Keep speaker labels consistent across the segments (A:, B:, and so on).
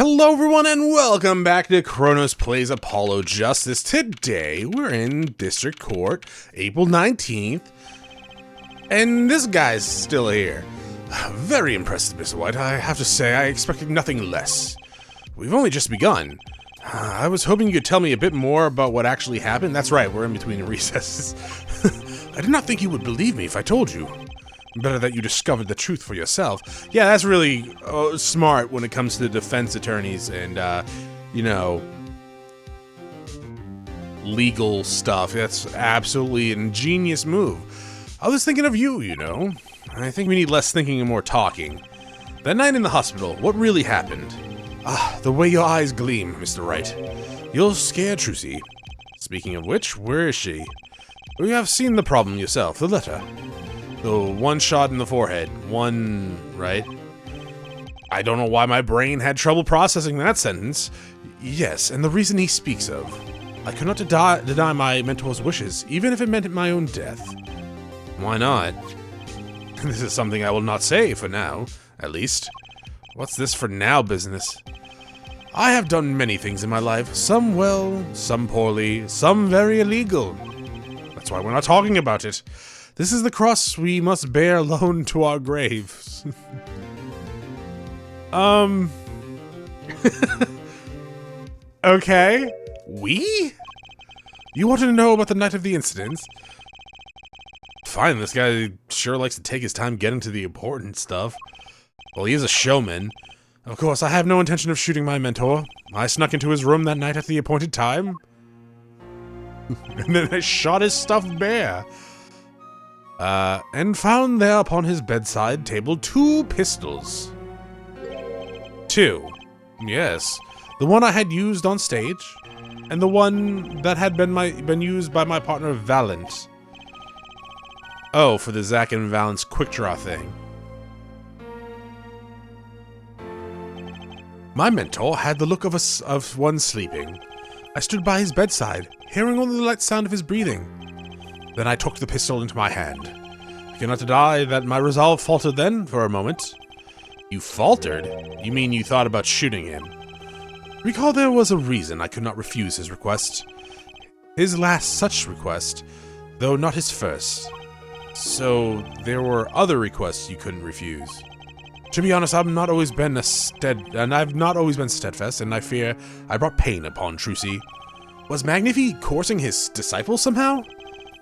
A: Hello everyone and welcome back to Chronosplays Apollo Justice. Today we're in District Court, April 19th, and this guy's still here. Very impressive, Mr. White. I have to say, I expected nothing less. We've only just begun. I was hoping you could tell me a bit more about what actually happened. That's right, we're in between recesses. I did not think you would believe me if I told you. Better that you discovered the truth for yourself. Yeah, that's really smart when it comes to defense attorneys and, you know, legal stuff. That's absolutely an ingenious move. I was thinking of you, you know. I think we need less thinking and more talking. That night in the hospital, what really happened? Ah, the way your eyes gleam, Mr. Wright. You're scared, Trucy. Speaking of which, where is she? You have seen the problem yourself, the letter. The one shot in the forehead. One, right? I don't know why my brain had trouble processing that sentence. Yes, and the reason he speaks of. I could not deny my mentor's wishes, even if it meant my own death. Why not? This is something I will not say for now, at least. What's this for now business? I have done many things in my life, some well, some poorly, some very illegal. That's why we're not talking about it. This is the cross we must bear alone to our graves. Okay. We? You wanted to know about the night of the incidents? Fine, this guy sure likes to take his time getting to the important stuff. Well, he is a showman. Of course, I have no intention of shooting my mentor. I snuck into his room that night at the appointed time. And then I shot his stuffed bear. And found there upon his bedside table 2 pistols. 2. Yes. The one I had used on stage, and the one that had been used by my partner Valent. Oh, for the Zack and Valent's quick draw thing. My mentor had the look of one sleeping. I stood by his bedside, hearing only the light sound of his breathing. Then I took the pistol into my hand. I cannot deny that my resolve faltered then, for a moment. You faltered? You mean you thought about shooting him? Recall there was a reason I could not refuse his request. His last such request, though not his first. So, there were other requests you couldn't refuse. To be honest, I've not always been steadfast, and I fear I brought pain upon Trucy. Was Magnifi coercing his disciples somehow?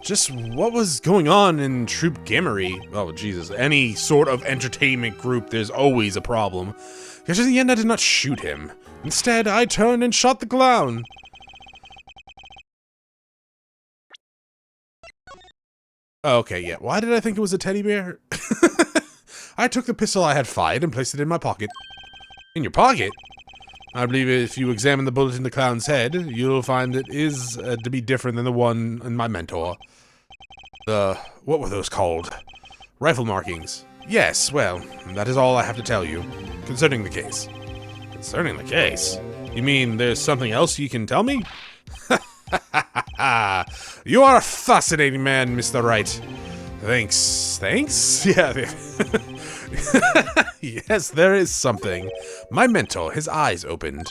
A: Just what was going on in Troop Gammery? Oh, Jesus. Any sort of entertainment group, there's always a problem. Because in the end, I did not shoot him. Instead, I turned and shot the clown. Okay, yeah. Why did I think it was a teddy bear? I took the pistol I had fired and placed it in my pocket. In your pocket? I believe if you examine the bullet in the clown's head, you'll find it is to be different than the one in my mentor. What were those called? Rifle markings. Yes, well, that is all I have to tell you concerning the case. Concerning the case? You mean there's something else you can tell me? You are a fascinating man, Mr. Wright. Thanks. Thanks? Yeah. Yes, there is something. My mentor, his eyes opened.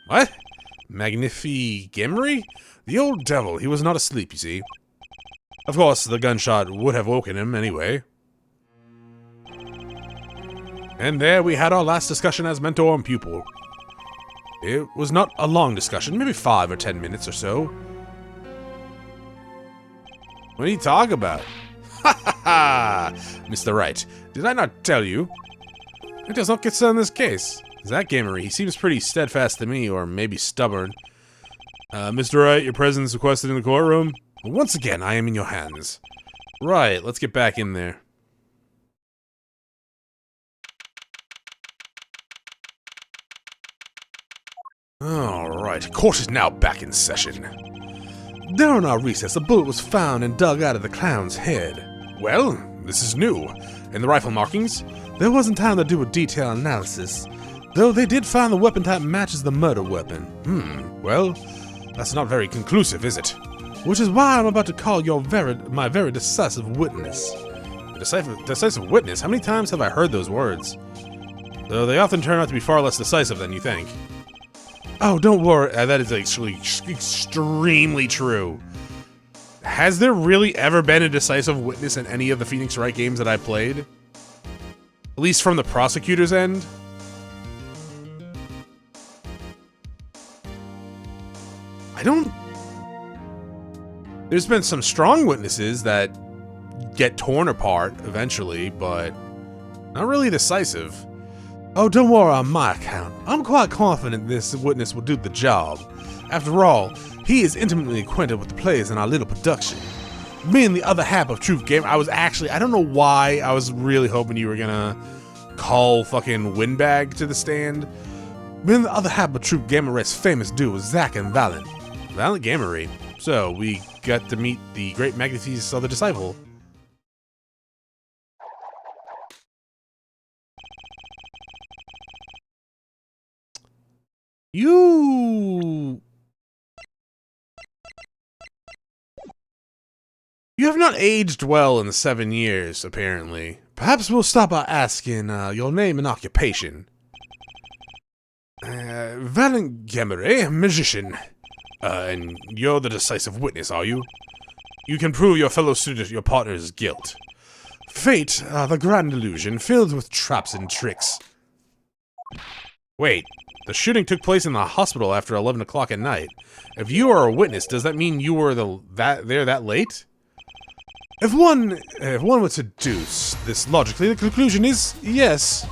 A: What? Magnifi Gammery? The old devil, he was not asleep, you see. Of course, the gunshot would have woken him anyway. And there we had our last discussion as mentor and pupil. It was not a long discussion, maybe 5 or 10 minutes or so. What do you talk about? Ha ha ha! Mr. Wright, did I not tell you? It does not concern this case. Zack Gamery, he seems pretty steadfast to me, or maybe stubborn. Mr. Wright, your presence requested in the courtroom? Once again, I am in your hands. Right, let's get back in there. Alright, court is now back in session. During our recess, a bullet was found and dug out of the clown's head. Well, this is new. In the rifle markings, there wasn't time to do a detailed analysis, though they did find the weapon type matches the murder weapon. Well, that's not very conclusive, is it? Which is why I'm about to call my very decisive witness. Decisive witness? How many times have I heard those words? though they often turn out to be far less decisive than you think. Oh, don't worry. That is actually extremely true. Has there really ever been a decisive witness in any of the Phoenix Wright games that I played? At least from the prosecutor's end? I don't... There's been some strong witnesses that get torn apart eventually, but not really decisive. Oh, don't worry on my account. I'm quite confident this witness will do the job. After all, he is intimately acquainted with the plays in our little production. Me and the other half of Truth Game, I don't know why I was really hoping you were gonna call fucking Windbag to the stand. Me and the other half of Truth Gamma Ray's famous duo, Zack and Valiant. Valiant Gamma Ray. So, we got to meet the great Magnetes' other disciple. You have not aged well in 7 years, apparently. Perhaps we'll start by asking your name and occupation. Valiant Gamma Ray, magician. And you're the decisive witness, are you? You can prove your fellow student your partner's guilt. Fate, the grand illusion, filled with traps and tricks. Wait, the shooting took place in the hospital after 11 o'clock at night. If you are a witness, does that mean you were there that late? If one would deduce this logically, the conclusion is yes.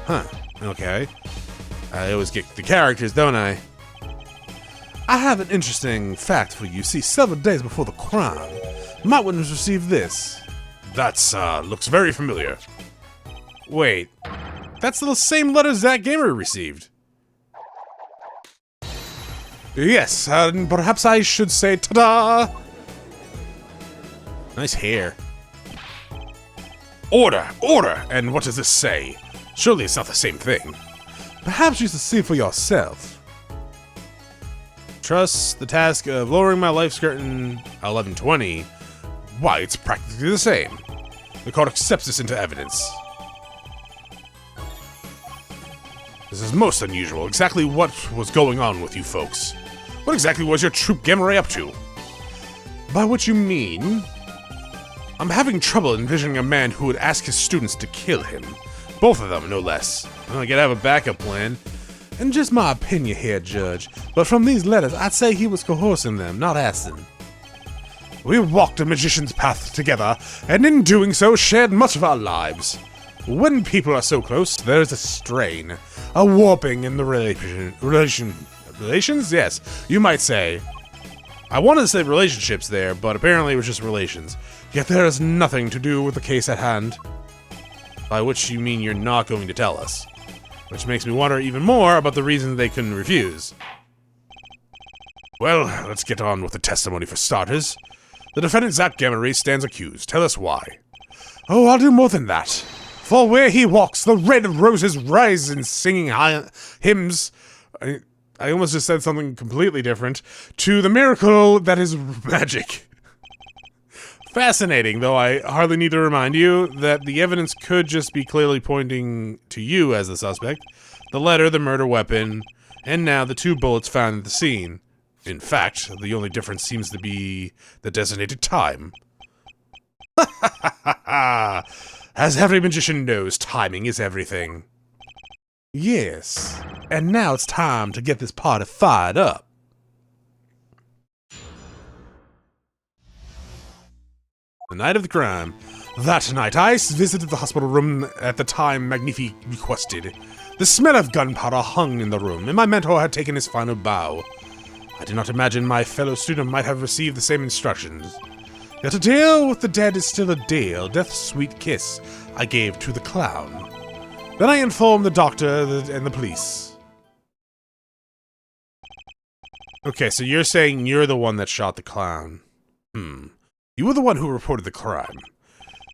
A: Huh, okay. I always get the characters, don't I? I have an interesting fact for you. See, several days before the crime, my witness received this. That's, looks very familiar. Wait, that's the same letter Zack Gamer received. Yes, perhaps I should say ta-da! Nice hair. Order! Order! And what does this say? Surely it's not the same thing. Perhaps you should see for yourself. Trust the task of lowering my life skirt in 1120. Why, it's practically the same. The court accepts this into evidence. This is most unusual. Exactly what was going on with you folks? What exactly was your troop Gamma Ray up to? By what you mean? I'm having trouble envisioning a man who would ask his students to kill him. Both of them, no less. I gotta have a backup plan. And just my opinion here, Judge, but from these letters, I'd say he was coercing them, not asking. We walked a magician's path together, and in doing so, shared much of our lives. When people are so close, there is a strain, a warping in the relations? Yes, you might say. I wanted to say relationships there, but apparently it was just relations. Yet there is nothing to do with the case at hand. By which you mean you're not going to tell us. Which makes me wonder even more about the reason they couldn't refuse. Well, let's get on with the testimony for starters. The defendant Zack Gamma Ray stands accused. Tell us why. Oh, I'll do more than that. For where he walks, the red roses rise in singing hymns. I almost just said something completely different. To the miracle that is magic. Fascinating, though I hardly need to remind you that the evidence could just be clearly pointing to you as the suspect. The letter, the murder weapon, and now the 2 bullets found at the scene. In fact, the only difference seems to be the designated time. As every magician knows, timing is everything. Yes, and now it's time to get this party fired up. The night of the crime. That night, I visited the hospital room at the time Magnifi requested. The smell of gunpowder hung in the room, and my mentor had taken his final bow. I did not imagine my fellow student might have received the same instructions. Yet a deal with the dead is still a deal, death's sweet kiss I gave to the clown. Then I informed the doctor and the police. Okay, so you're saying you're the one that shot the clown. You were the one who reported the crime.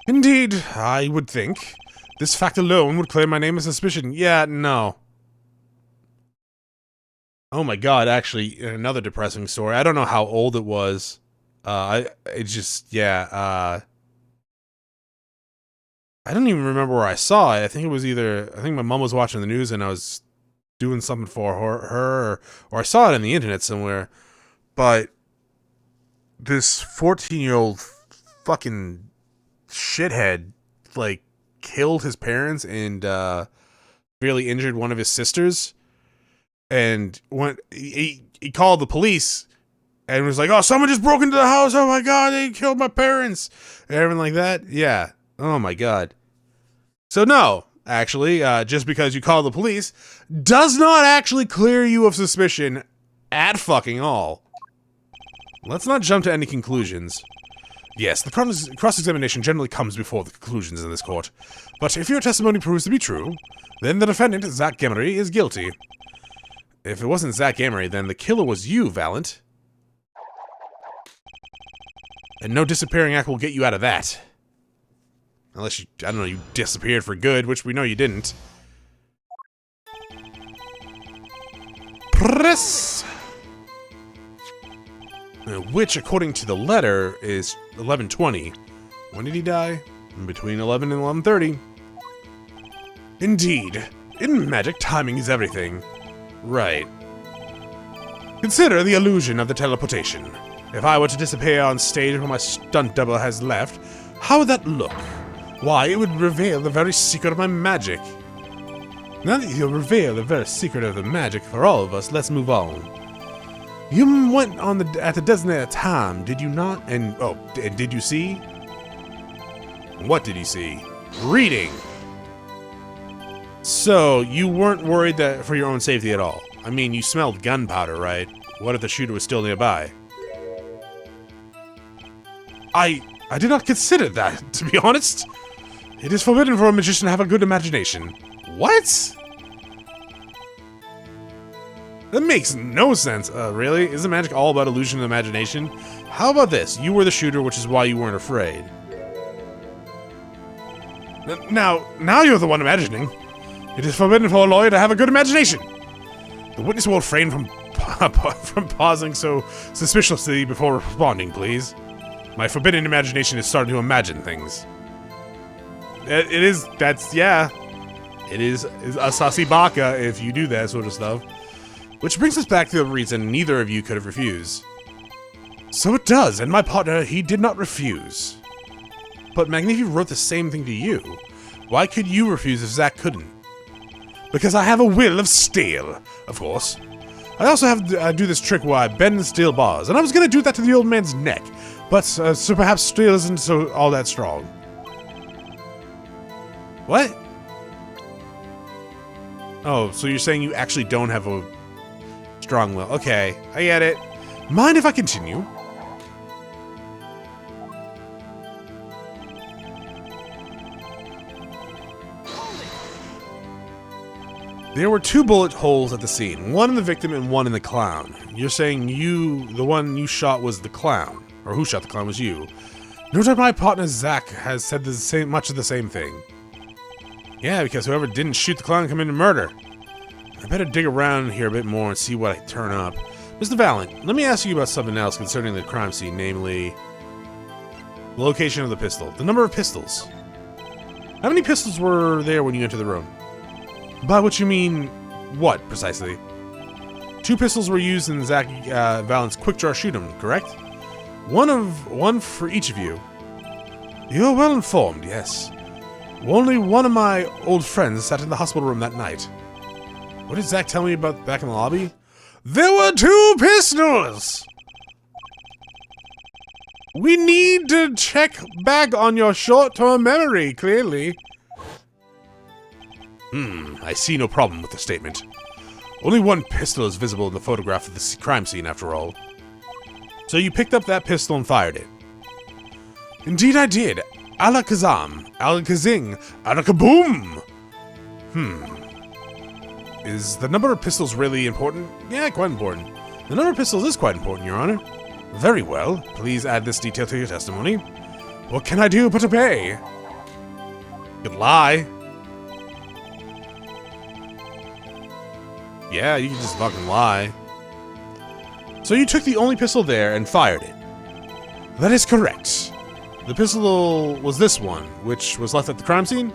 A: Indeed, I would think. This fact alone would clear my name of suspicion. Yeah, no. Oh my god, actually, another depressing story. I don't know how old it was. I I don't even remember where I saw it. I think it was either, I think my mom was watching the news and I was doing something for her or I saw it on the internet somewhere. But this 14-year-old fucking shithead, like, killed his parents and severely injured one of his sisters. And he called the police and was like, oh, someone just broke into the house. Oh my God, they killed my parents. And everything like that. Yeah. Oh my God. So no, actually, just because you call the police does not actually clear you of suspicion at fucking all. Let's not jump to any conclusions. Yes, the cross-examination generally comes before the conclusions in this court. But if your testimony proves to be true, then the defendant, Zach Gemery, is guilty. If it wasn't Zach Gemery, then the killer was you, Valent. And no disappearing act will get you out of that. Unless you, I don't know, you disappeared for good, which we know you didn't. Press! Which, according to the letter, is 11:20. When did he die? Between 11 and 11:30. Indeed. In magic, timing is everything. Right. Consider the illusion of the teleportation. If I were to disappear on stage when my stunt double has left, how would that look? Why, it would reveal the very secret of my magic. Now that you'll reveal the very secret of the magic for all of us, let's move on. You went on at the designated time, did you not? And did you see? What did you see? Reading. So you weren't worried that for your own safety at all. I mean, you smelled gunpowder, right? What if the shooter was still nearby? I did not consider that, to be honest. It is forbidden for a magician to have a good imagination. What? That makes no sense. Really? Isn't magic all about illusion and imagination? How about this? You were the shooter, which is why you weren't afraid. Now you're the one imagining. It is forbidden for a lawyer to have a good imagination. The witness will refrain from pausing so suspiciously before responding, please. My forbidden imagination is starting to imagine things. It is a saucy baka if you do that sort of stuff. Which brings us back to the reason neither of you could have refused. So it does, and my partner, he did not refuse. But Magnifi wrote the same thing to you. Why could you refuse if Zach couldn't? Because I have a will of steel, of course. I also have to do this trick where I bend steel bars, and I was gonna do that to the old man's neck, but so perhaps steel isn't so all that strong. What? Oh, so you're saying you actually don't have a strong will. Okay, I get it. Mind if I continue? There were 2 bullet holes at the scene, one in the victim and one in the clown. You're saying the one you shot was the clown, or who shot the clown was you. No doubt my partner Zach has said much of the same thing. Yeah, because whoever didn't shoot the clown committed murder. I better dig around here a bit more and see what I turn up. Mr. Valent, let me ask you about something else concerning the crime scene, namely the location of the pistol, the number of pistols. How many pistols were there when you entered the room? By which you mean what, precisely? 2 pistols were used in Zach Valent's quick draw shoot-'em, correct? One for each of you. You're well informed, yes. Only one of my old friends sat in the hospital room that night. What did Zach tell me about back in the lobby? There were 2 pistols! We need to check back on your short-term memory, clearly. I see no problem with the statement. Only 1 pistol is visible in the photograph of the crime scene, after all. So you picked up that pistol and fired it. Indeed I did. Alakazam, Alakazing, Alakaboom! Is the number of pistols really important? Yeah, quite important. The number of pistols is quite important, Your Honor. Very well. Please add this detail to your testimony. What can I do but obey? You could lie. Yeah, you can just fucking lie. So you took the only pistol there and fired it. That is correct. The pistol was this one, which was left at the crime scene?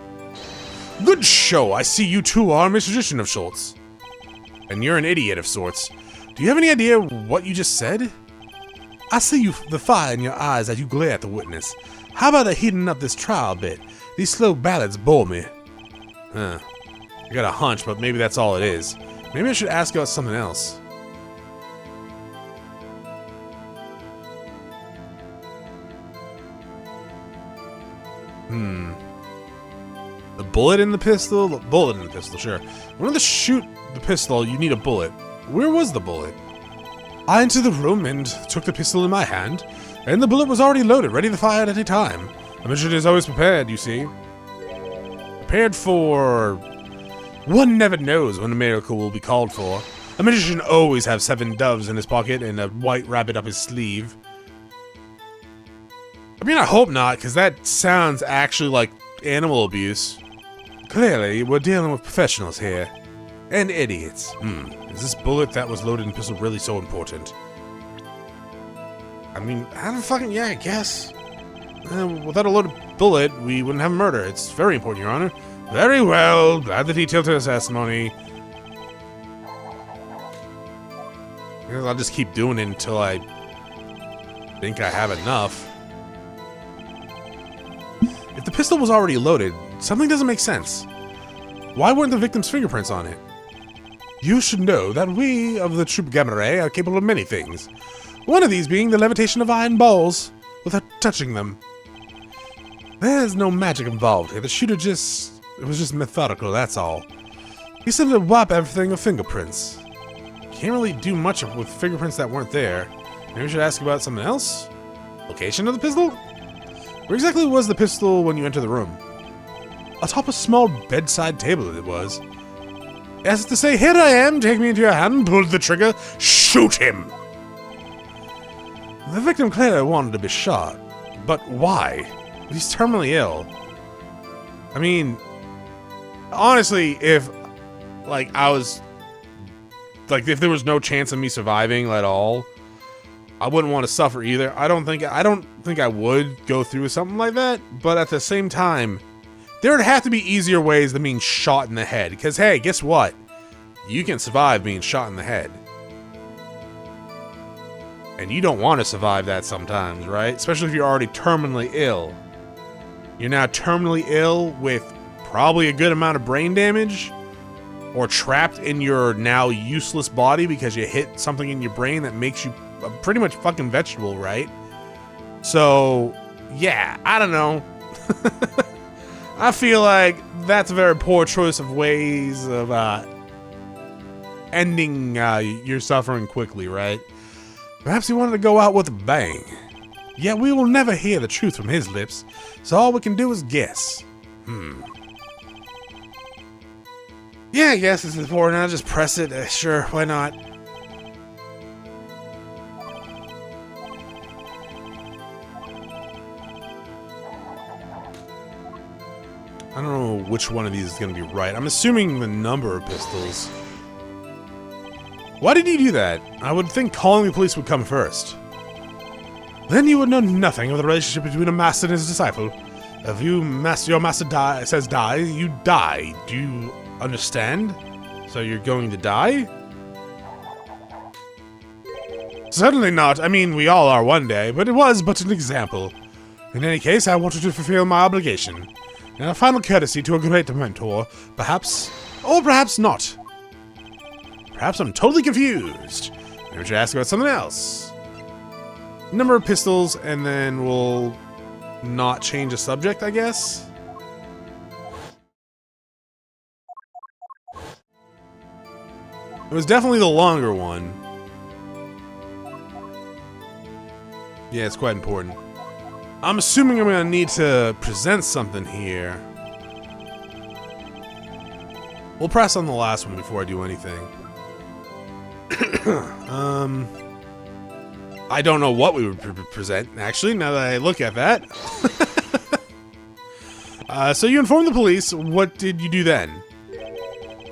A: Good show! I see you two are a musician of sorts. And you're an idiot of sorts. Do you have any idea what you just said? I see the fire in your eyes as you glare at the witness. How about heating up this trial a bit? These slow ballads bore me. Huh. I got a hunch, but maybe that's all it is. Maybe I should ask about something else. The bullet in the pistol? The bullet in the pistol, sure. In order to shoot the pistol, you need a bullet. Where was the bullet? I entered the room and took the pistol in my hand, and the bullet was already loaded, ready to fire at any time. A magician is always prepared, you see. Prepared for... One never knows when a miracle will be called for. A magician always has 7 doves in his pocket and a white rabbit up his sleeve. I mean, I hope not, because that sounds actually like animal abuse. Clearly, we're dealing with professionals here. And idiots. Is this bullet that was loaded in the pistol really so important? I mean, yeah, I guess. Without a loaded bullet, we wouldn't have murder. It's very important, Your Honor. Very well. Add the detail to the testimony. I guess I'll just keep doing it until I think I have enough. If the pistol was already loaded, something doesn't make sense. Why weren't the victim's fingerprints on it? You should know that we of the Troupe Gamere are capable of many things. One of these being the levitation of iron balls without touching them. There's no magic involved here. The shooter it was just methodical, that's all. He said to wipe everything with fingerprints. Can't really do much with fingerprints that weren't there. Maybe we should ask about something else? Location of the pistol? Where exactly was the pistol when you entered the room? Atop a small bedside table it was. As to say, here I am, take me into your hand, pull the trigger, shoot him! The victim clearly wanted to be shot. But why? He's terminally ill. I mean, honestly, if there was no chance of me surviving at all, I wouldn't want to suffer either. I don't think I would go through something like that, but at the same time, there would have to be easier ways than being shot in the head. Because hey, guess what? You can survive being shot in the head. And you don't want to survive that sometimes, right? Especially if you're already terminally ill. You're now terminally ill with probably a good amount of brain damage, or trapped in your now useless body because you hit something in your brain that makes you a pretty much fucking vegetable, right? So, yeah, I don't know. I feel like that's a very poor choice of ways of ending your suffering quickly, right? Perhaps he wanted to go out with a bang. Yet we will never hear the truth from his lips, so all we can do is guess. Yeah, I guess it's important. I'll just press it. Sure, why not? I don't know which one of these is going to be right. I'm assuming the number of pistols. Why did he do that? I would think calling the police would come first. Then you would know nothing of the relationship between a master and his disciple. If your master says die, you die. Do you understand? So you're going to die? Certainly not. I mean, we all are one day, but it was but an example. In any case, I wanted to fulfill my obligation. And a final courtesy to a great mentor. Perhaps, or perhaps not. Perhaps I'm totally confused. Maybe we should ask about something else. Number of pistols, and then we'll not change the subject, I guess. It was definitely the longer one. Yeah, it's quite important. I'm assuming I'm gonna need to present something here. We'll press on the last one before I do anything. I don't know what we would present, actually, now that I look at that. So you informed the police. What did you do then?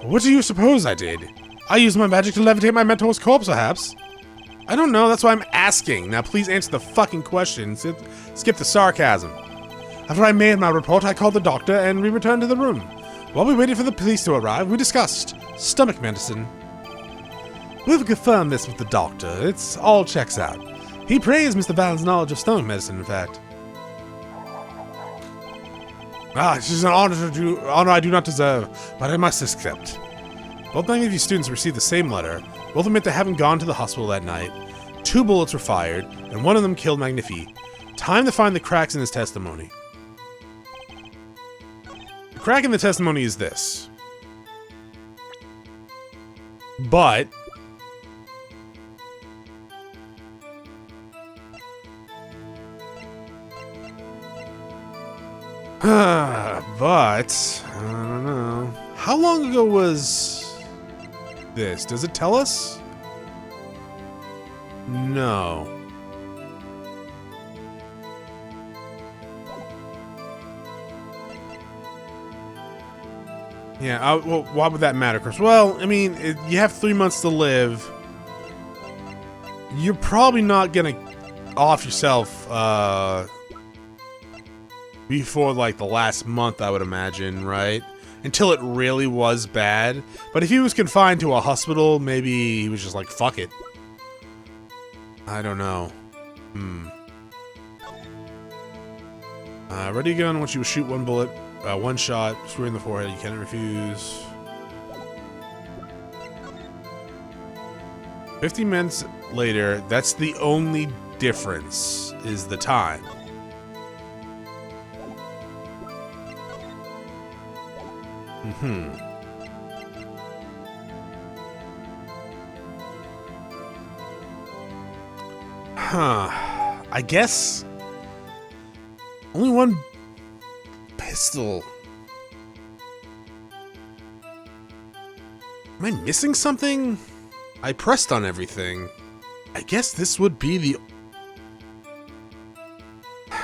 A: What do you suppose I did? I used my magic to levitate my mentor's corpse, perhaps? I don't know, that's why I'm asking. Now please answer the fucking question. Skip the sarcasm. After I made my report, I called the doctor and we returned to the room. While we waited for the police to arrive, we discussed stomach medicine. We've confirmed this with the doctor. It's all checks out. He praised Mr. Vallon's knowledge of stomach medicine, in fact. This is an honor I do not deserve, but I must accept. Both Magnifi students received the same letter. Both admit they haven't gone to the hospital that night. 2 bullets were fired, and one of them killed Magnifi. Time to find the cracks in his testimony. The crack in the testimony is this. But... but... I don't know. How long ago was this? Does it tell us? No. Yeah, well, why would that matter, Chris? Well, I mean, you have 3 months to live. You're probably not gonna off yourself before, like, the last month, I would imagine, right? Until it really was bad. But if he was confined to a hospital, maybe he was just like, fuck it. I don't know. Ready gun, once you shoot 1 bullet. 1 shot, square in the forehead, you cannot refuse. 50 minutes later, that's the only difference, is the time. I guess only 1 pistol. Am I missing something? I pressed on everything. I guess this would be the... I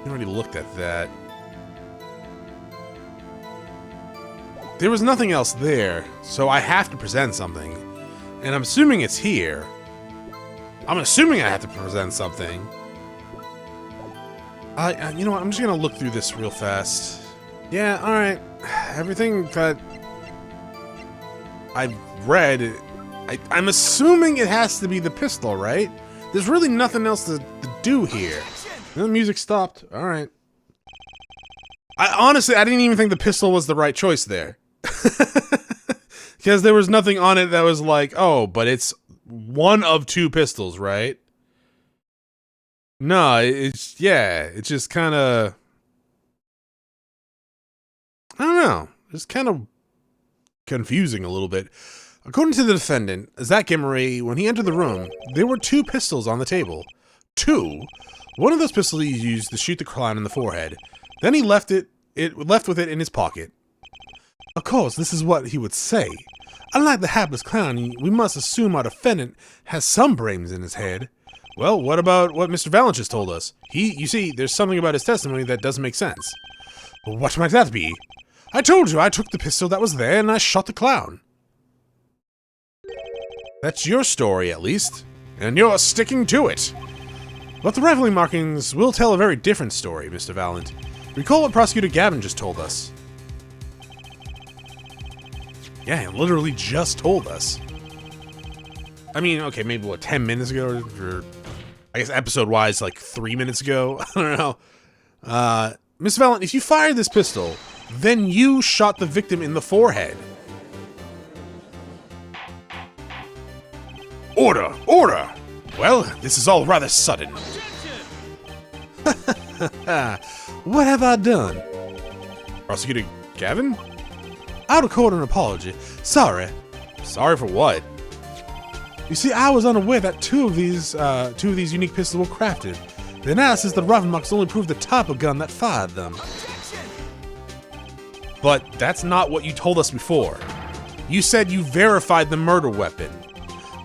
A: already looked at that. There was nothing else there, so I have to present something. And I'm assuming it's here. I'm assuming I have to present something. You know what? I'm just gonna look through this real fast. Yeah, alright. Everything that I've read, I'm assuming it has to be the pistol, right? There's really nothing else to do here. The music stopped. Alright. Honestly, I didn't even think the pistol was the right choice there. Because there was nothing on it that was like, oh, but it's 1 of 2 pistols, right? No, it's just kind of, I don't know, it's kind of confusing a little bit. According to the defendant, Zach Emery, when he entered the room, there were 2 pistols on the table. 2? One of those pistols he used to shoot the clown in the forehead. Then he left with it in his pocket. Of course, this is what he would say. Unlike the hapless clown, we must assume our defendant has some brains in his head. Well, what about what Mr. Vallon just told us? You see, there's something about his testimony that doesn't make sense. What might that be? I told you I took the pistol that was there and I shot the clown. That's your story, at least. And you're sticking to it. But the rifling markings will tell a very different story, Mr. Vallon. Recall what Prosecutor Gavin just told us. Yeah, he literally just told us. I mean, okay, maybe what, 10 minutes ago? Or I guess episode-wise, like 3 minutes ago? I don't know. Mr. Vallon, if you fired this pistol, then you shot the victim in the forehead. Order! Order! Well, this is all rather sudden. What have I done? Prosecutor Gavin? I'll record an apology. Sorry. Sorry for what? You see, I was unaware that two of these unique pistols were crafted. The analysis of the rifle marks only proved the type of gun that fired them. But that's not what you told us before. You said you verified the murder weapon.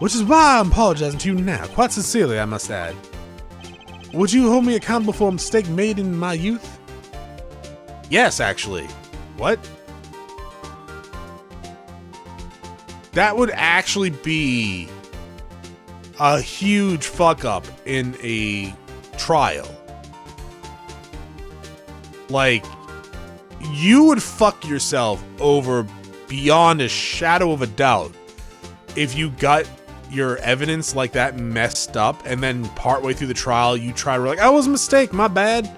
A: Which is why I'm apologizing to you now, quite sincerely, I must add. Would you hold me accountable for a mistake made in my youth? Yes, actually. What? That would actually be a huge fuck up in a trial. Like, you would fuck yourself over beyond a shadow of a doubt if you got your evidence like that messed up and then partway through the trial you try to like, oh, it was a mistake, my bad.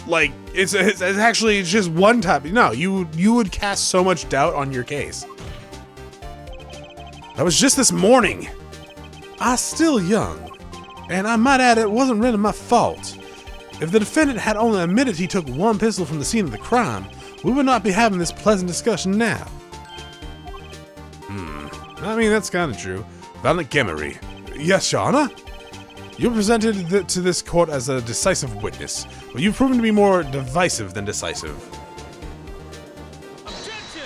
A: Like, it's actually just one time. No, you would cast so much doubt on your case. That was just this morning. I'm still young, and I might add it wasn't really my fault. If the defendant had only admitted he took one pistol from the scene of the crime, we would not be having this pleasant discussion now. I mean, that's kind of true. Valet Gemery. Yes, Your Honor? You were presented to this court as a decisive witness, but you've proven to be more divisive than decisive.
B: Objection!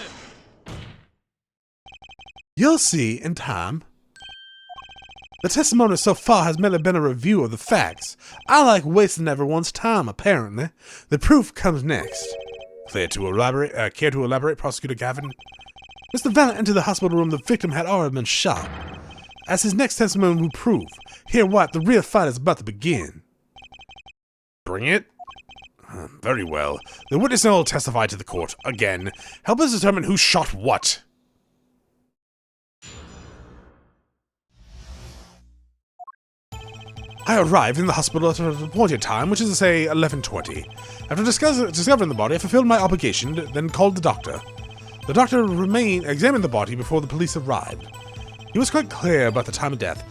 A: You'll see in time. The testimony so far has merely been a review of the facts. I like wasting everyone's time, apparently. The proof comes next. Care to elaborate, Prosecutor Gavin? Mr. Valet entered the hospital room. The victim had already been shot. As his next testimony will prove, here what the real fight is about to begin. Bring it. Very well. The witness will testify to the court again. Help us determine who shot what. I arrived in the hospital at an appointed time, which is to say 11:20. After discovering the body, I fulfilled my obligation, then called the doctor. The doctor examined the body before the police arrived. He was quite clear about the time of death,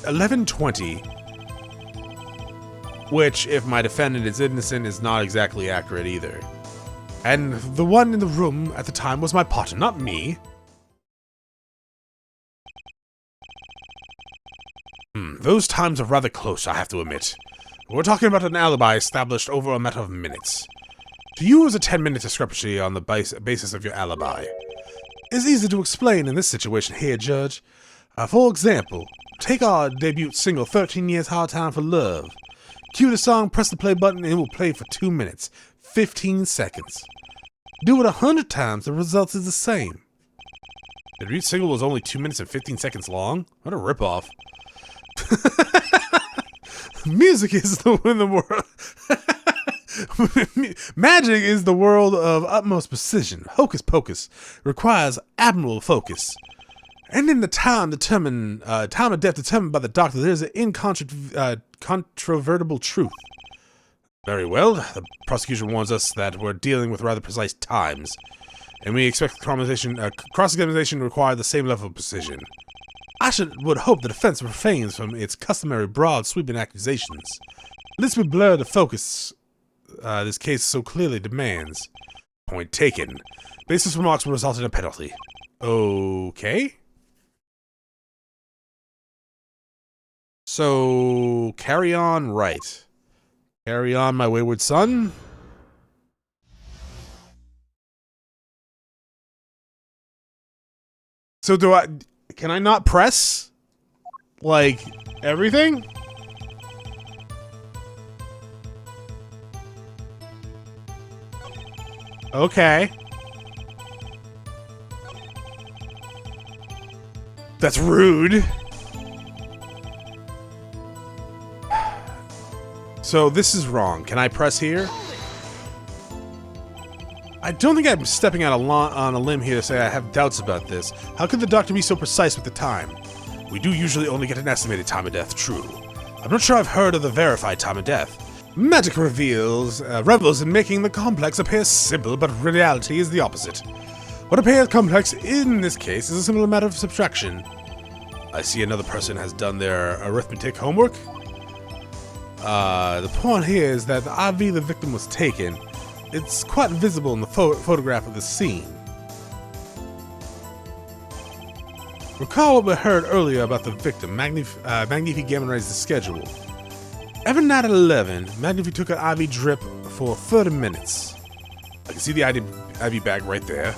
A: 11:20, which, if my defendant is innocent, is not exactly accurate either. And the one in the room at the time was my partner, not me. Those times are rather close, I have to admit. We're talking about an alibi established over a matter of minutes. To use a 10-minute discrepancy on the basis of your alibi is easy to explain in this situation here, Judge. For example, take our debut single, 13 Years Hard Time for Love. Cue the song, press the play button, and it will play for 2 minutes, 15 seconds. Do it 100 times, the result is the same. The debut single was only 2 minutes and 15 seconds long? What a ripoff. Music is the world. Magic is the world of utmost precision. Hocus pocus requires admirable focus. And in the time of death determined by the doctor, there is an incontrovertible truth. Very well. The prosecution warns us that we're dealing with rather precise times, and we expect cross-examination to require the same level of precision. I would hope the defense refrains from its customary broad, sweeping accusations. This would blur the focus this case so clearly demands. Point taken. Baseless remarks will result in a penalty. Okay. So, carry on right. Carry on, my wayward son. So can I not press, like, everything? Okay. That's rude. So this is wrong. Can I press here? I don't think I'm stepping out on a limb here to say I have doubts about this. How could the doctor be so precise with the time? We do usually only get an estimated time of death, true. I'm not sure I've heard of the verified time of death. Magic revels in making the complex appear simple, but reality is the opposite. What appears complex in this case is a simple matter of subtraction. I see another person has done their arithmetic homework. The point here is that the IV the victim was taken, it's quite visible in the photograph of the scene. Recall what we heard earlier about the victim. Magnifi memorized the schedule. Every night at 11, Magnifi took an IV drip for 30 minutes. I can see the IV bag right there.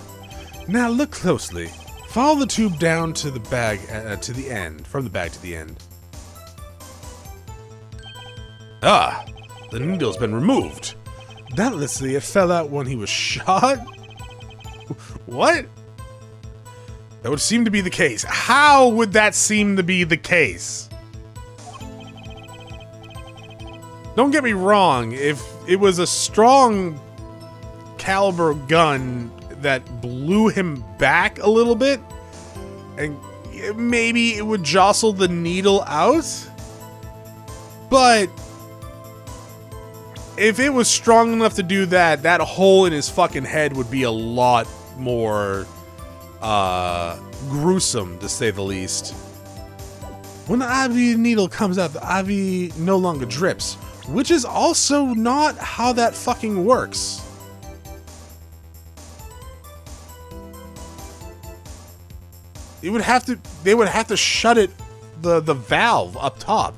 A: Now look closely. Follow the tube down to the bag to the end, from the bag to the end. Ah, the needle's been removed. Doubtlessly, it fell out when he was shot. What? That would seem to be the case. How would that seem to be the case? Don't get me wrong, if it was a strong caliber gun that blew him back a little bit, and maybe it would jostle the needle out, but if it was strong enough to do that, that hole in his fucking head would be a lot more gruesome, to say the least. When the IV needle comes out, the IV no longer drips, which is also not how that fucking works. They would have to shut it, the valve up top.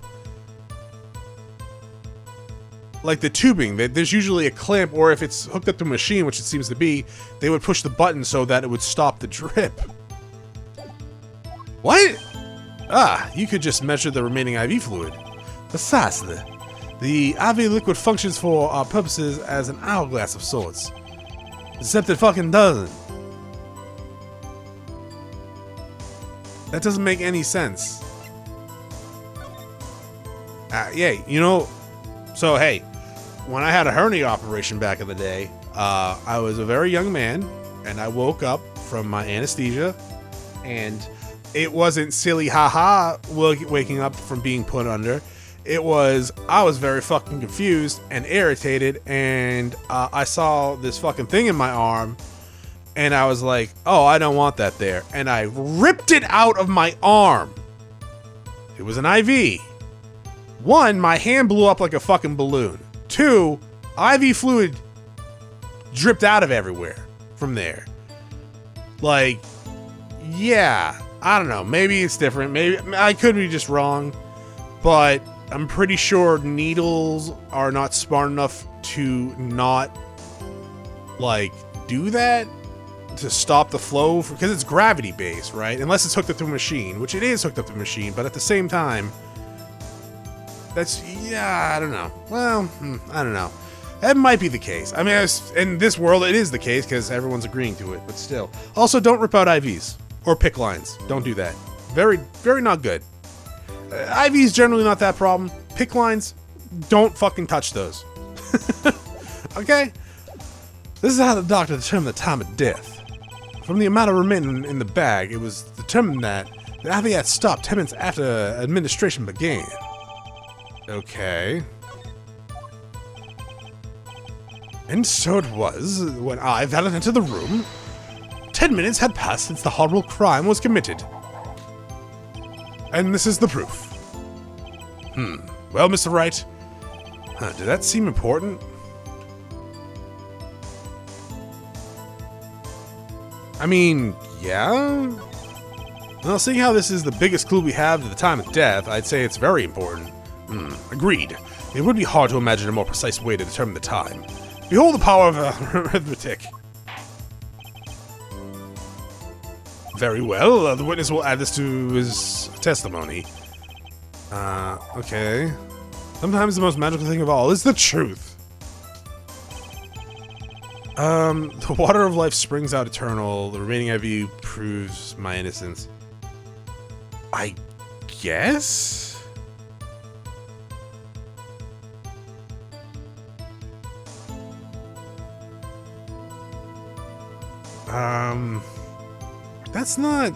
A: Like the tubing, there's usually a clamp, or if it's hooked up to a machine, which it seems to be, they would push the button so that it would stop the drip. What? Ah, you could just measure the remaining IV fluid. Precisely. The IV liquid functions for our purposes as an hourglass of sorts. Except it fucking doesn't. That doesn't make any sense. Yeah, you know, so hey, when I had a hernia operation back in the day, I was a very young man, and I woke up from my anesthesia, and it wasn't silly haha waking up from being put under. It was, I was very fucking confused and irritated, and I saw this fucking thing in my arm, and I was like, oh, I don't want that there. And I ripped it out of my arm. It was an IV. One, my hand blew up like a fucking balloon. Two, IV fluid dripped out of everywhere from there. Like, yeah, I don't know. Maybe it's different. Maybe I could be just wrong, but I'm pretty sure needles are not smart enough to not, like, do that, to stop the flow, because it's gravity based, right? Unless it's hooked up to a machine, which it is hooked up to a machine, but at the same time, that's, yeah, I don't know. Well, I don't know. That might be the case. I mean, in this world, it is the case because everyone's agreeing to it, but still. Also, don't rip out IVs or PICC lines. Don't do that. Very, very not good. IVs generally not that problem. PICC lines, don't fucking touch those. Okay? This is how the doctor determined the time of death. From the amount of remaining in the bag, it was determined that the IV had stopped 10 minutes after administration began. Okay. And so it was, when I valet entered the room, 10 minutes had passed since the horrible crime was committed. And this is the proof. Well, Mr. Wright, did that seem important? I mean, yeah? Well, seeing how this is the biggest clue we have to the time of death, I'd say it's very important. Agreed. It would be hard to imagine a more precise way to determine the time. Behold the power of arithmetic. Very well, the witness will add this to his testimony. Okay. Sometimes the most magical thing of all is the truth. The water of life springs out eternal. The remaining IV proves my innocence. I guess? That's not...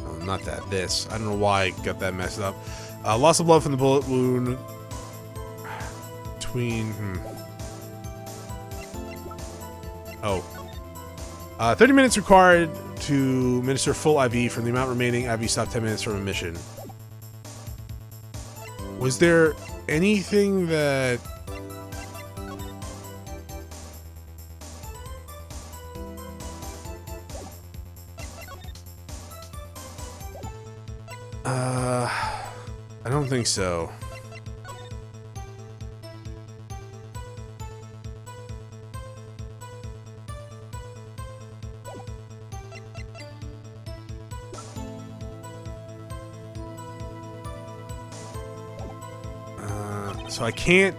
A: Oh, not that. This. I don't know why I got that messed up. Loss of blood from the bullet wound. Between... 30 minutes required to administer full IV from the amount remaining. IV stopped 10 minutes from emission. Was there anything that... I don't think so. So I can't...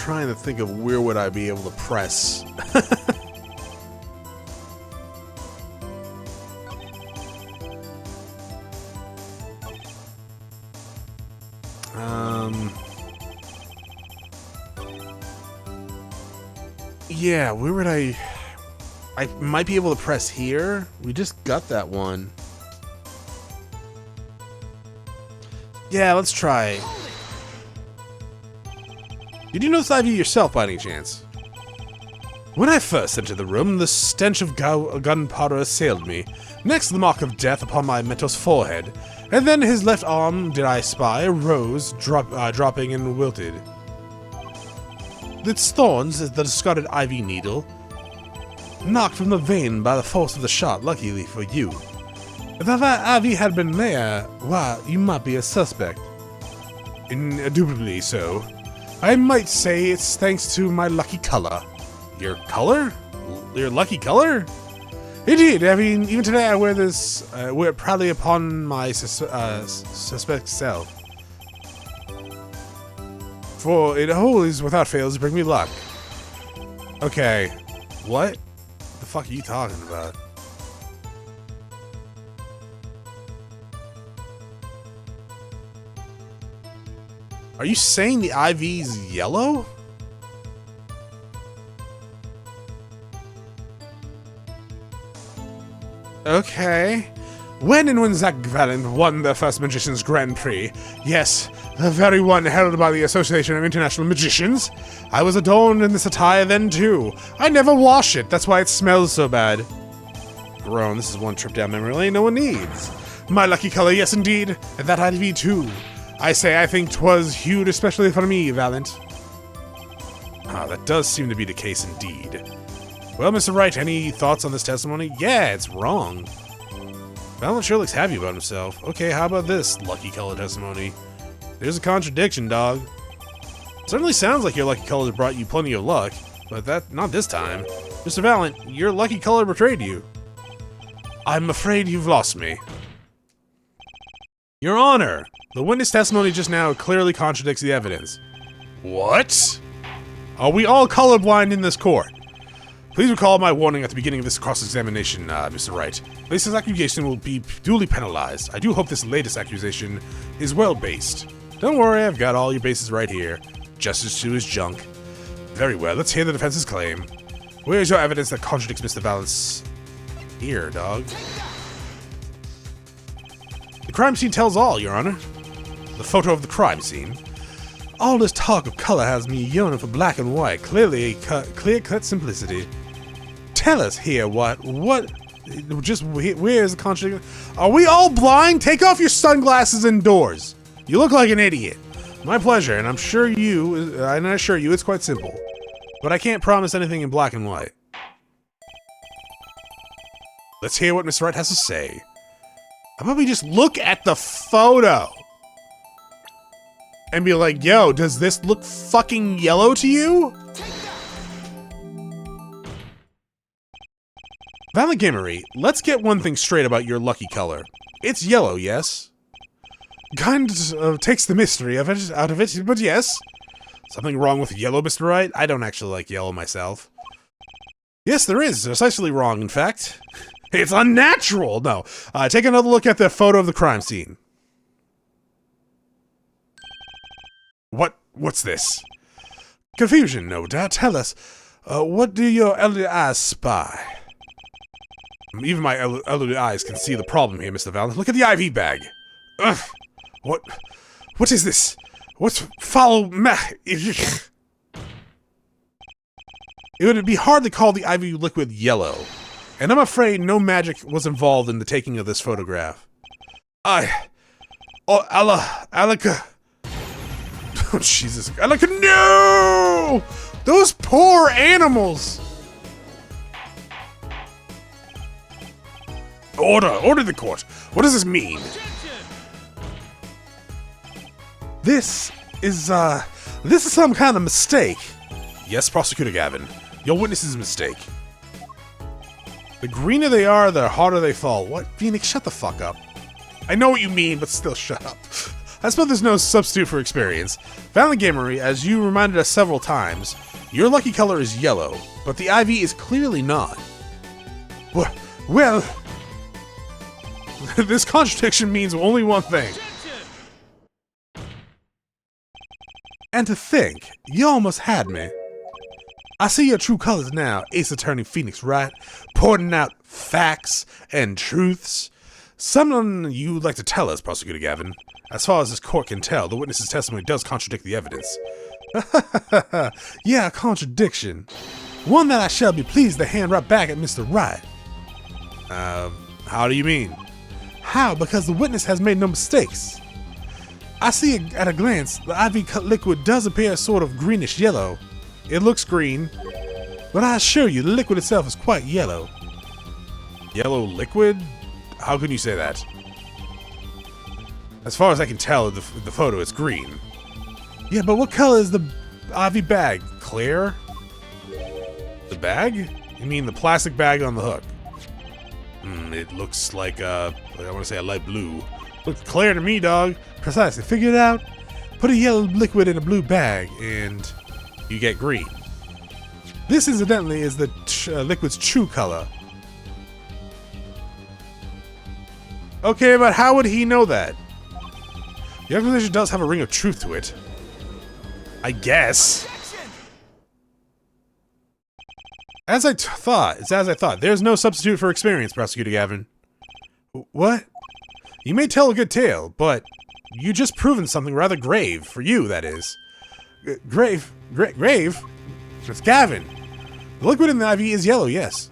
A: trying to think of where would I be able to press. Yeah, where would I might be able to press here. We just got that one. Yeah, let's try. Did you know this IV yourself by any chance? When I first entered the room, the stench of gunpowder assailed me. Next, the mark of death upon my mentor's forehead. And then his left arm, did I spy, a rose, dropping and wilted. Its thorns is the discarded IV needle, knocked from the vein by the force of the shot, luckily for you. If that IV had been there, why, you might be a suspect. Indubitably so. I might say it's thanks to my lucky color. Your color? Your lucky color? Indeed, I mean, even today I wear this, wear it proudly upon my suspect self. For it always, without fails, bring me luck. Okay. What the fuck are you talking about? Are you saying the IV's yellow? Okay. When and when Zach Valent won the first Magician's Grand Prix, yes, the very one held by the Association of International Magicians, I was adorned in this attire then too. I never wash it, that's why it smells so bad. Groan, this is one trip down memory lane no one needs. My lucky color, yes indeed, and that IV too. I say I think 'twas hued especially for me, Valent. Ah, that does seem to be the case indeed. Well, Mr. Wright, any thoughts on this testimony? Yeah, it's wrong. Valent sure looks happy about himself. Okay, how about this lucky color testimony? There's a contradiction, dog. Certainly sounds like your lucky color brought you plenty of luck, but not this time. Mr. Valent, your lucky color betrayed you. I'm afraid you've lost me. Your Honor, the witness testimony just now clearly contradicts the evidence. What? Are we all colorblind in this court? Please recall my warning at the beginning of this cross-examination, Mr. Wright. This accusation will be duly penalized. I do hope this latest accusation is well-based. Don't worry, I've got all your bases right here. Justice to his junk. Very well, let's hear the defense's claim. Where is your evidence that contradicts Mr. Valent's... Here, dog. The crime scene tells all, Your Honor. The photo of the crime scene. All this talk of color has me yearning for black and white, clearly a clear-cut simplicity. Tell us here where is the contradiction? Are we all blind? Take off your sunglasses indoors. You look like an idiot. My pleasure, and I assure you it's quite simple. But I can't promise anything in black and white. Let's hear what Mr. Wright has to say. How about we just look at the photo? And be like, yo, does this look fucking yellow to you? Valent Gamery, let's get one thing straight about your lucky color. It's yellow, yes? Kind of takes the mystery of it out of it, but yes. Something wrong with yellow, Mr. Wright? I don't actually like yellow myself. Yes, there is. Precisely wrong, in fact. It's unnatural! No. Take another look at the photo of the crime scene. What's this? Confusion, no doubt. Tell us, what do your elderly eyes spy? Even my elderly eyes can see the problem here, Mr. Valent. Look at the IV bag. Ugh. What is this? What's foul It would be hard to call the IV liquid yellow. And I'm afraid no magic was involved in the taking of this photograph. Alaka. Oh, Jesus. Alaka, no! Those poor animals! Order the court. What does this mean? This is some kind of mistake. Yes, Prosecutor Gavin. Your witness is a mistake. The greener they are, the harder they fall. What? Phoenix, shut the fuck up. I know what you mean, but still shut up. I suppose there's no substitute for experience. Valiant Gamery, as you reminded us several times, your lucky color is yellow, but the IV is clearly not. Well, this contradiction means only one thing. And to think, you almost had me. I see your true colors now, Ace Attorney Phoenix Wright, pouring out facts and truths. Something you'd like to tell us, Prosecutor Gavin. As far as this court can tell, the witness's testimony does contradict the evidence. Yeah, a contradiction. One that I shall be pleased to hand right back at Mr. Wright. How do you mean? How? Because the witness has made no mistakes. I see at a glance, the IV liquid does appear sort of greenish yellow. It looks green, but I assure you, the liquid itself is quite yellow. Yellow liquid? How can you say that? As far as I can tell, the photo is green. Yeah, but what color is the IV bag? Clear? The bag? You mean the plastic bag on the hook? It looks like I want to say a light blue. Looks clear to me, dog. Precisely. Figure it out. Put a yellow liquid in a blue bag, and you get green. This, incidentally, is the liquid's true color. Okay, but how would he know that? The accusation does have a ring of truth to it. I guess. As I thought. There's no substitute for experience, Prosecutor Gavin. What? You may tell a good tale, but you just proven something rather grave. For you, that is. Grave? It's Gavin. The liquid in the IV is yellow, yes.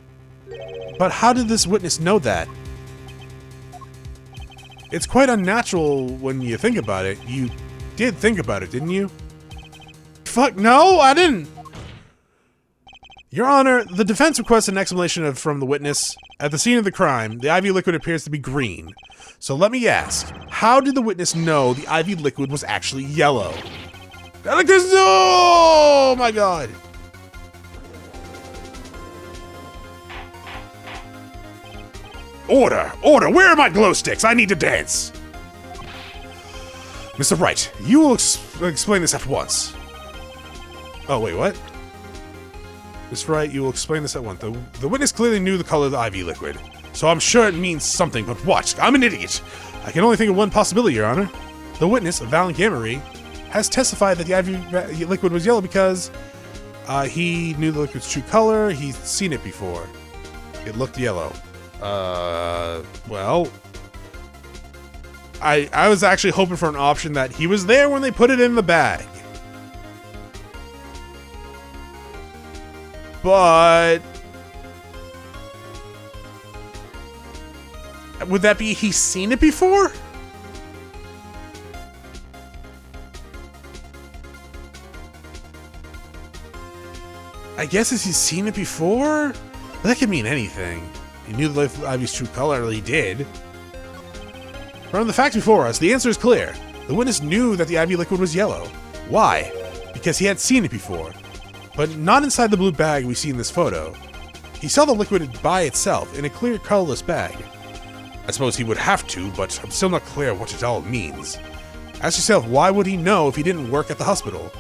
A: But how did this witness know that? It's quite unnatural when you think about it. You did think about it, didn't you? Fuck, no, I didn't. Your Honor, the defense requests an explanation from the witness. At the scene of the crime, the IV liquid appears to be green. So let me ask, how did the witness know the IV liquid was actually yellow? Oh my god! Order! Order! Where are my glow sticks? I need to dance! Mr. Wright, you will explain this at once. Oh, wait, what? Mr. Wright, you will explain this at once. The witness clearly knew the color of the IV liquid, so I'm sure it means something, but what? I'm an idiot! I can only think of one possibility, Your Honor. The witness, Valiant Gamery, has testified that the IV liquid was yellow because he knew the liquid's true color, he's seen it before. It looked yellow. Well, I was actually hoping for an option that he was there when they put it in the bag. But would that be he's seen it before? I guess he's seen it before? But that could mean anything. He knew the IV's true color, he did. From the facts before us, the answer is clear. The witness knew that the IV liquid was yellow. Why? Because he had seen it before. But not inside the blue bag we see in this photo. He saw the liquid by itself in a clear, colorless bag. I suppose he would have to, but I'm still not clear what it all means. Ask yourself, why would he know if he didn't work at the hospital?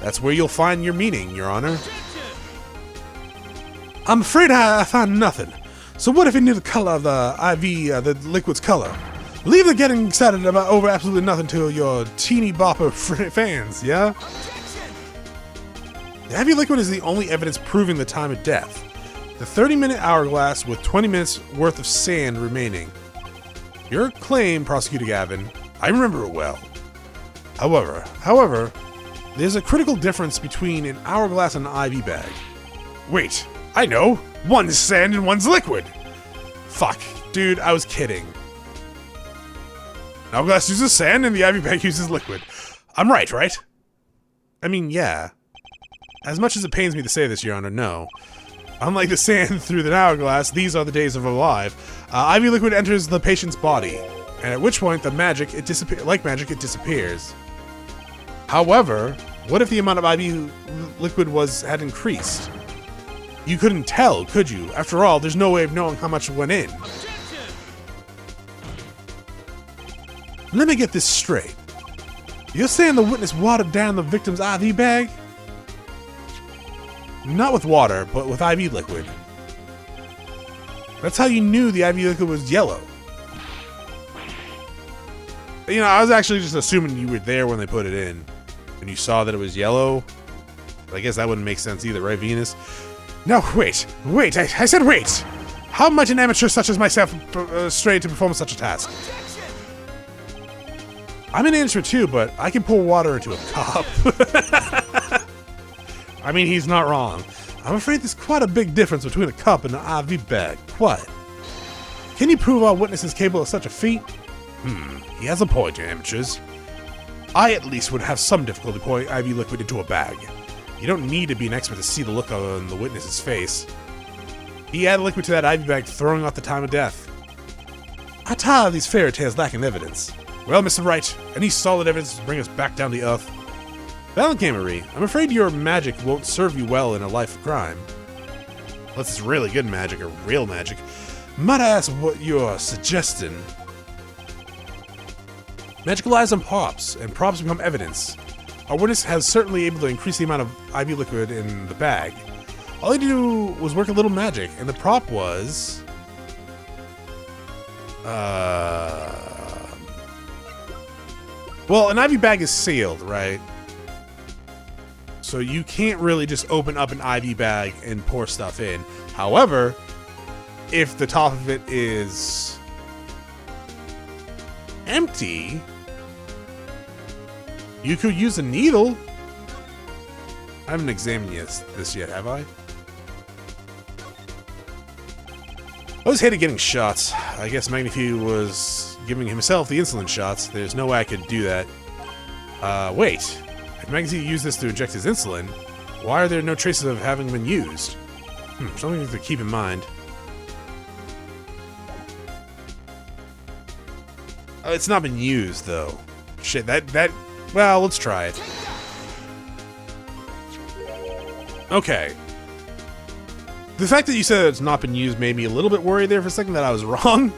A: That's where you'll find your meaning, Your Honor. I'm afraid I found nothing. So what if he knew the color of the IV, the liquid's color? Leave the getting excited about over absolutely nothing to your teeny bopper fans, yeah? The IV liquid is the only evidence proving the time of death. The 30-minute hourglass with 20 minutes worth of sand remaining. Your claim, Prosecutor Gavin, I remember it well. However, there's a critical difference between an hourglass and an IV bag. Wait, I know! One's sand and one's liquid! Fuck, dude, I was kidding. An hourglass uses sand and the IV bag uses liquid. I'm right? I mean, yeah. As much as it pains me to say this, Your Honor, no. Unlike the sand through the hourglass, these are the days of alive. IV liquid enters the patient's body, and at which point like magic, it disappears. However, what if the amount of IV liquid had increased? You couldn't tell, could you? After all, there's no way of knowing how much went in. Let me get this straight. You're saying the witness watered down the victim's IV bag? Not with water, but with IV liquid. That's how you knew the IV liquid was yellow. You know, I was actually just assuming you were there when they put it in. When you saw that it was yellow. But I guess that wouldn't make sense either, right, Venus? No, wait, I said wait! How might an amateur such as myself stray to perform such a task? I'm an amateur too, but I can pour water into a cup. I mean, he's not wrong. I'm afraid there's quite a big difference between a cup and an IV bag. What? Can you prove our witness is capable of such a feat? He has a point, amateurs. I at least would have some difficulty pouring IV liquid into a bag. You don't need to be an expert to see the look on the witness's face. He added liquid to that IV bag, throwing off the time of death. I tire of these fairy tales lacking evidence. Well, Mr. Wright, any solid evidence to bring us back down to earth? Valentine, I'm afraid your magic won't serve you well in a life of crime. Unless it's really good magic or real magic. Might I ask what you're suggesting? Magic relies on props, and props become evidence. Our witness has certainly able to increase the amount of IV liquid in the bag. All he do was work a little magic, and the prop was... Well, an IV bag is sealed, right? So you can't really just open up an IV bag and pour stuff in. However, if the top of it is empty, you could use a needle. I haven't examined this yet, have I? I always hated getting shots. I guess Magnifique was giving himself the insulin shots. There's no way I could do that. Wait. If Magnifique used this to inject his insulin, why are there no traces of having been used? Something to keep in mind. Oh, it's not been used, though. Shit, well, let's try it. Okay. The fact that you said it's not been used made me a little bit worried there for a second that I was wrong.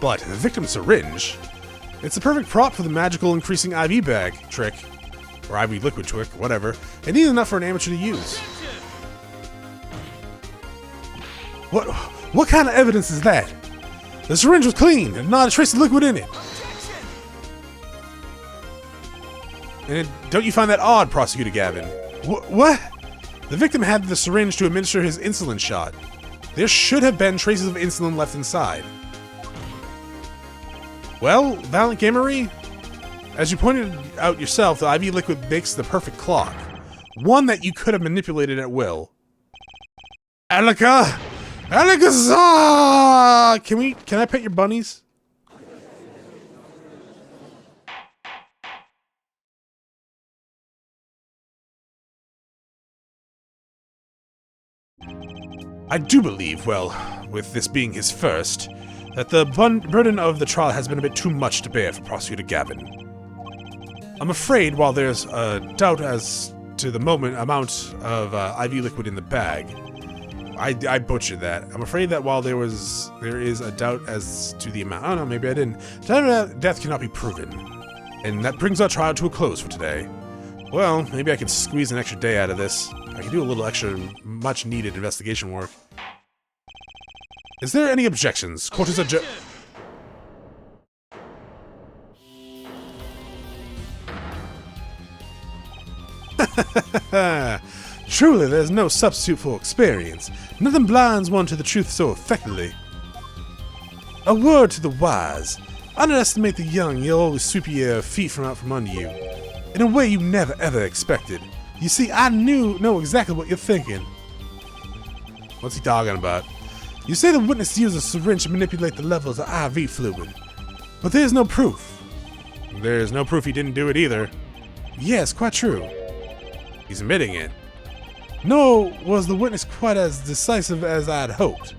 A: But the victim's syringe, it's the perfect prop for the magical increasing IV bag trick. Or IV liquid trick, whatever. And neat enough for an amateur to use. What kind of evidence is that? The syringe was clean and not a trace of liquid in it. And don't you find that odd, Prosecutor Gavin? What? The victim had the syringe to administer his insulin shot. There should have been traces of insulin left inside. Well, Valiant Gamery, as you pointed out yourself, the IV liquid makes the perfect clock. One that you could have manipulated at will. Alaka! Alakazah! Can I pet your bunnies? I do believe, well, with this being his first, that the burden of the trial has been a bit too much to bear for Prosecutor Gavin. I'm afraid while there's a doubt as to the amount of IV liquid in the bag, I butchered that. I'm afraid that while there is a doubt as to the amount, I don't know, maybe I didn't. Death cannot be proven. And that brings our trial to a close for today. Well, maybe I could squeeze an extra day out of this. I can do a little extra much needed investigation work. Is there any objections? Court is adjourned. Truly, there's no substitute for experience. Nothing blinds one to the truth so effectively. A word to the wise. Underestimate the young, you'll always sweep your feet from out from under you. In a way you never ever expected. You see, I know exactly what you're thinking. What's he talking about? You say the witness used a syringe to manipulate the levels of IV fluid. But there's no proof. There's no proof he didn't do it either. Yes, quite true. He's admitting it. Nor was the witness quite as decisive as I'd hoped.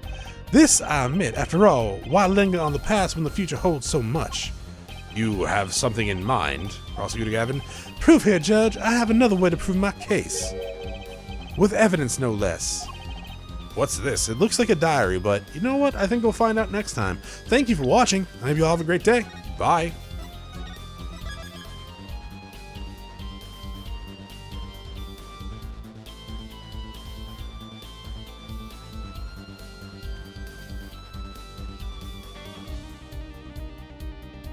A: This, I admit, after all, why linger on the past when the future holds so much? You have something in mind, Prosecutor Gavin. Proof here, Judge. I have another way to prove my case. With evidence, no less. What's this? It looks like a diary, but you know what? I think we'll find out next time. Thank you for watching. I hope you all have a great day. Bye.